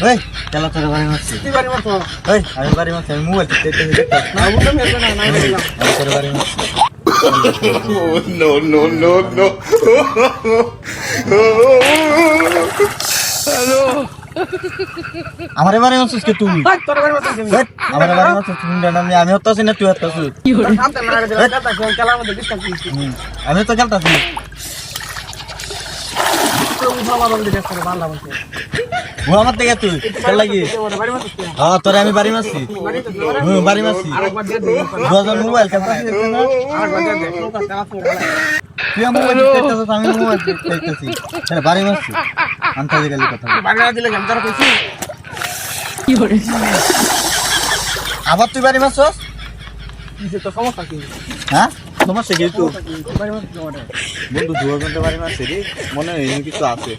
এই খেলা তোর বাড়ি মারছি এই আমি বাড়ি মারছি আমি মোবাইল দেখতে আমি তোর বাড়ি মারছি No, no, no, no. আমারে বাড়ি মারছিস কে তুই আমারে বাড়ি মারছিস তুমি জানানি আমি হতাছি না তুই হতাছিস আমি তো খেলতাছি ও আমার থেকে তুই খেল লাগি হ্যাঁ তোরে আমি বাড়ি মারছি বাড়ি মারছি দুজন মোবাইল খেলতাছি তুই আমার মোবাইল দেখতেছিস আমি মোবাইল দেখতেছি বাড়ি মারছি আন্তাজে গেলি কথা আবার তুই বাড়ি মারছস হ্যাঁ সমস্যা কি তো বন্ধু 2 ঘন্টা বাড়ি মারছে রে মনে হয় কিছু আছে